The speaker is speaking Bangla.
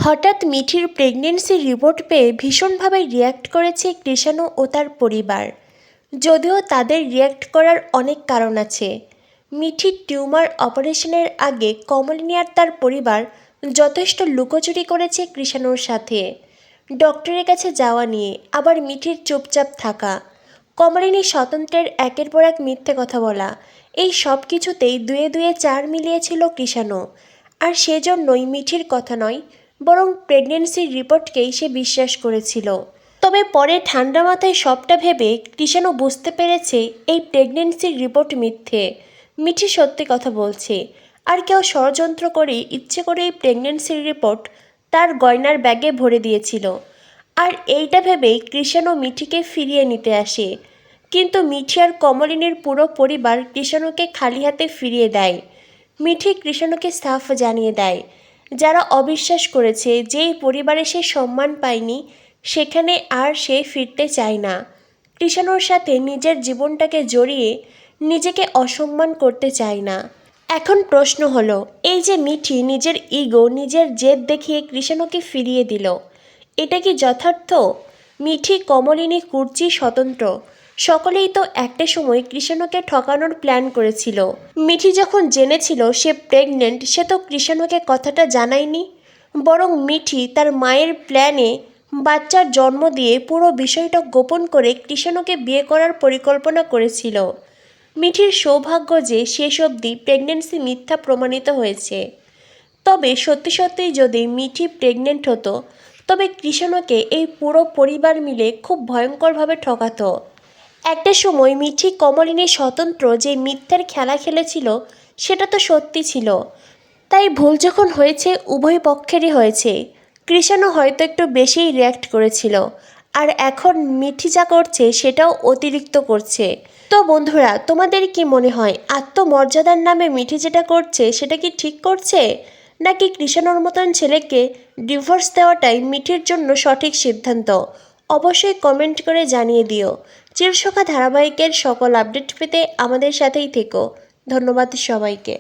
হঠাৎ মিঠির প্রেগনেন্সি রিপোর্ট পেয়ে ভীষণভাবে রিয়্যাক্ট করেছে কৃষাণু ও তার পরিবার। যদিও তাদের রিয়্যাক্ট করার অনেক কারণ আছে। মিঠির টিউমার অপারেশনের আগে কমলিনী আর তার পরিবার যথেষ্ট লুকোচুরি করেছে কৃষাণুর সাথে। ডক্টরের কাছে যাওয়া নিয়ে, আবার মিঠির চুপচাপ থাকা, কমলিনী স্বতন্ত্রের একের পর এক মিথ্যে কথা বলা, এই সব কিছুতেই দুয়ে দুয়ে চার মিলিয়েছিল কৃষাণু। আর সেজন্যই মিঠির কথা নয়, বরং প্রেগনেন্সির রিপোর্টকেই সে বিশ্বাস করেছিল। তবে পরে ঠান্ডা মাথায় সবটা ভেবে কৃষাণু বুঝতে পেরেছে এই প্রেগনেন্সির রিপোর্ট মিথ্যে। মিঠি সত্যি কথা বলছে, আর কেউ ষড়যন্ত্র করে ইচ্ছে করে এই প্রেগনেন্সির রিপোর্ট তার গয়নার ব্যাগে ভরে দিয়েছিল। আর এইটা ভেবেই কৃষাণু মিঠিকে ফিরিয়ে নিতে আসে। কিন্তু মিঠি আর কমলিনীর পুরো পরিবার কৃষাণুকে খালি হাতে ফিরিয়ে দেয়। মিঠি কৃষাণুকে সাফ জানিয়ে দেয়, যারা অবিশ্বাস করেছে যে এই পরিবারে সে সম্মান পায়নি, সেখানে আর সে ফিরতে চায় না। কৃষাণুর সাথে নিজের জীবনটাকে জড়িয়ে নিজেকে অসম্মান করতে চায় না। এখন প্রশ্ন হলো, এই যে মিঠি নিজের ইগো, নিজের জেদ দেখিয়ে কৃষাণুকে ফিরিয়ে দিল, এটা কি যথার্থ? মিঠি, কমলিনী, কুর্চি, স্বতন্ত্র সকলেই তো একটা সময় কৃষাণুকে ঠকানোর প্ল্যান করেছিল। মিঠি যখন জেনেছিল সে প্রেগনেন্ট, সে তো কৃষাণুকে কথাটা জানায়নি, বরং মিঠি তার মায়ের প্ল্যানে বাচ্চার জন্ম দিয়ে পুরো বিষয়টা গোপন করে কৃষাণুকে বিয়ে করার পরিকল্পনা করেছিল। মিঠির সৌভাগ্য যে শেষ অবধি প্রেগনেন্সি মিথ্যা প্রমাণিত হয়েছে। তবে সত্যি সত্যিই যদি মিঠি প্রেগনেন্ট হতো, তবে কৃষাণুকে এই পুরো পরিবার মিলে খুব ভয়ঙ্করভাবে ঠকাতো। একটা সময় মিঠি, কমলিনী, স্বতন্ত্র যে মিথ্যার খেলা খেলেছিল, সেটা তো সত্যি ছিল। তাই ভুল যখন হয়েছে উভয় পক্ষেরই হয়েছে। কৃষাণু হয়তো একটু বেশিই রিয়্যাক্ট করেছিল, আর এখন মিঠি যা করছে সেটাও অতিরিক্ত করছে। তো বন্ধুরা, তোমাদের কি মনে হয় আত্মমর্যাদার নামে মিঠি যেটা করছে সেটা কি ঠিক করছে, নাকি কৃষাণুর মতন ছেলেকে ডিভোর্স দেওয়াটাই মিঠির জন্য সঠিক সিদ্ধান্ত? অবশ্যই কমেন্ট করে জানিয়ে দিও। চিরসখা ধারাবাহিকের সকল আপডেট পেতে আমাদের সাথেই থেকো। ধন্যবাদ সবাইকে।